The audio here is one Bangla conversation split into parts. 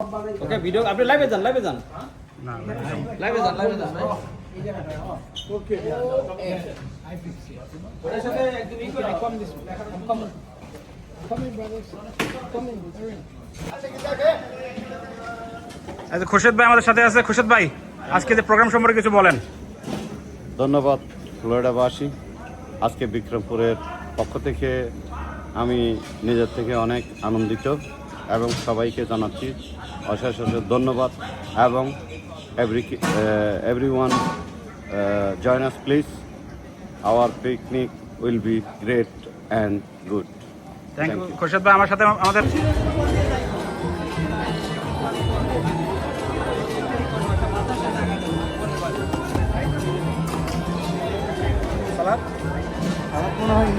ওকে ভিডিও আপনি লাইভে যান না লাইভে যান ওকে ওটার সাথে একদম equal come this come brothers come আচ্ছা, খুরশেদ ভাই আমাদের সাথে আছে। খুরশেদ ভাই, আজকে যে প্রোগ্রাম সম্পর্কে কিছু বলেন। ধন্যবাদ ফ্লোরিডাবাসী। আজকে বিক্রমপুরের পক্ষ থেকে আমি নিজের থেকে অনেক আনন্দিত এবং সবাইকে জানাচ্ছি অশেষ ধন্যবাদ এবং everyone join us please. Our picnic will be great and good. Thank you Khurshed ভাই। আমার সাথে আমাদের সালাদ মনে হয়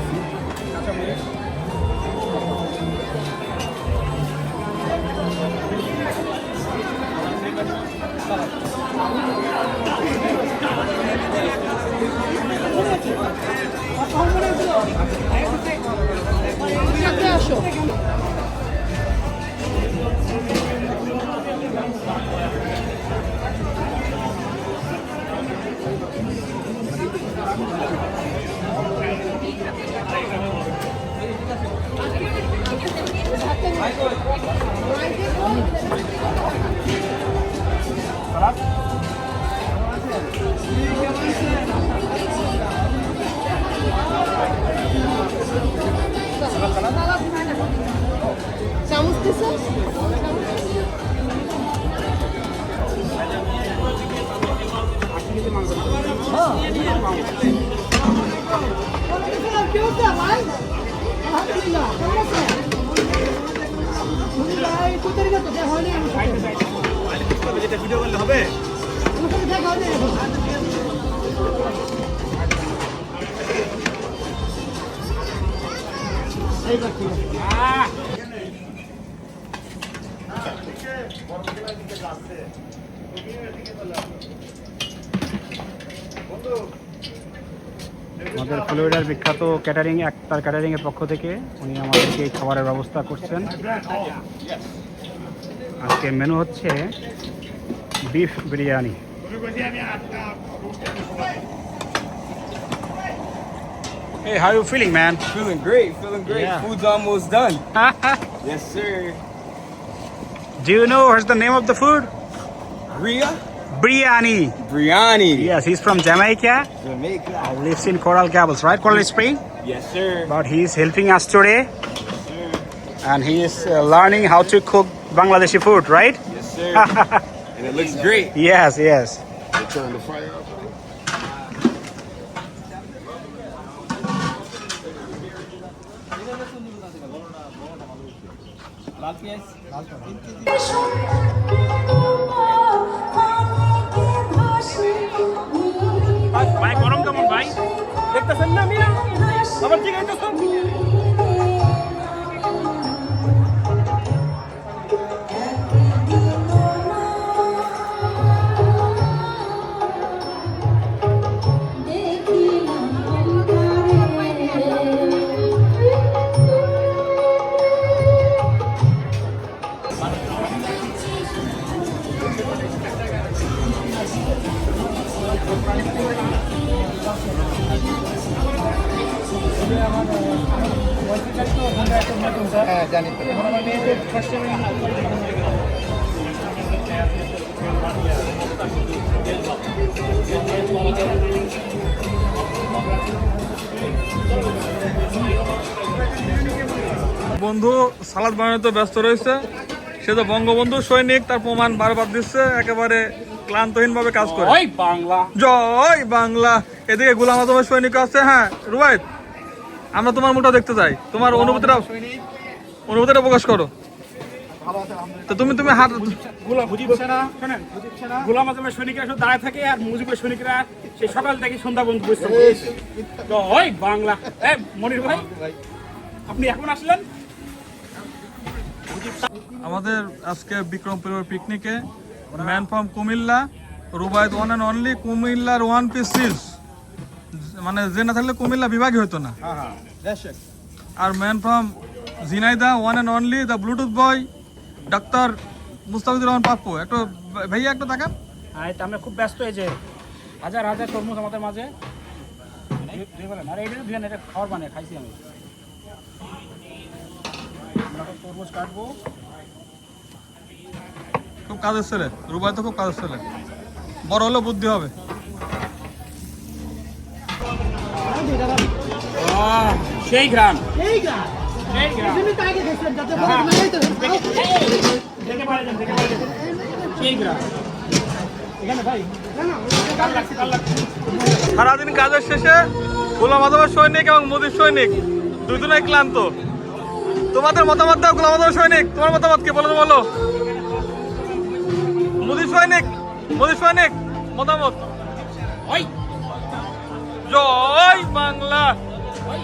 ভিডিও করলে হবে। আমাদের ফ্লোরিডার বিখ্যাত ক্যাটারিং তার ক্যাটারিং এর পক্ষ থেকে উনি আমাদেরকে এই খাবারের ব্যবস্থা করছেন। আজকে মেনু হচ্ছে beef biryani. Hey, how are you feeling, man? Feeling great. Yeah. Food's almost done. Yes sir. Do you know what's the name of the food? Biryani. Biryani. Yes, he's from Jamaica. Jamaica. Lives in Coral Gables, right? Coral Spring. Yes sir. But he is helping us today, and he is learning how to cook Bangladeshi food, right? Yes sir. And it looks great. Yes. Turn the fire up. ভাই গরম কেমন ভাই? দেখতেছেন না মিয়া? আবার জিগাইতেছেন? জানি তো। বন্ধু সালাদ বানাতে ব্যস্ত রয়েছে। সে তো বঙ্গবন্ধু সৈনিক, তার প্রমাণ বারবার দিচ্ছে। একেবারে ক্লান্তহীন ভাবে কাজ করে। জয় বাংলা। এদিকে গোলাম আজমের সৈনিক আছে। হ্যাঁ রুবাইত, আমরা তোমার মুখটা দেখতে চাই, তোমার অনুভূতিটা প্রকাশ করো। তো তুমি হাত গোলাম আজমের সৈনিকরা শুধু দাঁড়ায় থাকে আর মুজিবের সৈনিকরা সেই সকাল থেকে সন্ধ্যা পর্যন্ত বসে জয় বাংলা। মনির ভাই, আপনি এখন আসলেন? আমাদের আজকে বিক্রমপুরের পিকনিকে man from Comilla, Rubait one and only কুমিল্লার ওয়ান পিস সিজ, মানে যে না থাকলে কুমিল্লা বিভাগই হতো না। আর man from Jhenaidah one and only the Bluetooth boy ডাক্তার মুস্তাফিজুর রহমান পাপ্পু, একটু ভাইয়া একটু তাকান। আর আমরা খুব ব্যস্ত হয়েছে, হাজার হাজার তরমুজ আমাদের মাঝে। আরে এটা দিয়ে এটা খাওয়ার বানিয়ে খাইছি আমি। আমরা তরমুজ কাটবো। খুব কাজের ছেলে, রুবাই তো খুব কাজের ছেলে, বড় হলেও বুদ্ধি হবে। সেই গ্রাম, এই গা সেই গ্রাম। তুমি তো আগে দেখছিলাম যাতে বড় মানে তো দেখে পারে যান, দেখে পারে যান। সেই গ্রাম। এখানে ভাই কাল লাগছে, কাল লাগছে। সারাদিন কাজের শেষে গোলাম আজমের সৈনিক এবং মোদির সৈনিক দুজনেই ক্লান্ত। তোমাদের মতামত দাও, গোলাম আজমের সৈনিক তোমার মতামত কি বলো তো বলো। মোদির সৈনিক মতামত। ওই জয় বাংলা। ওই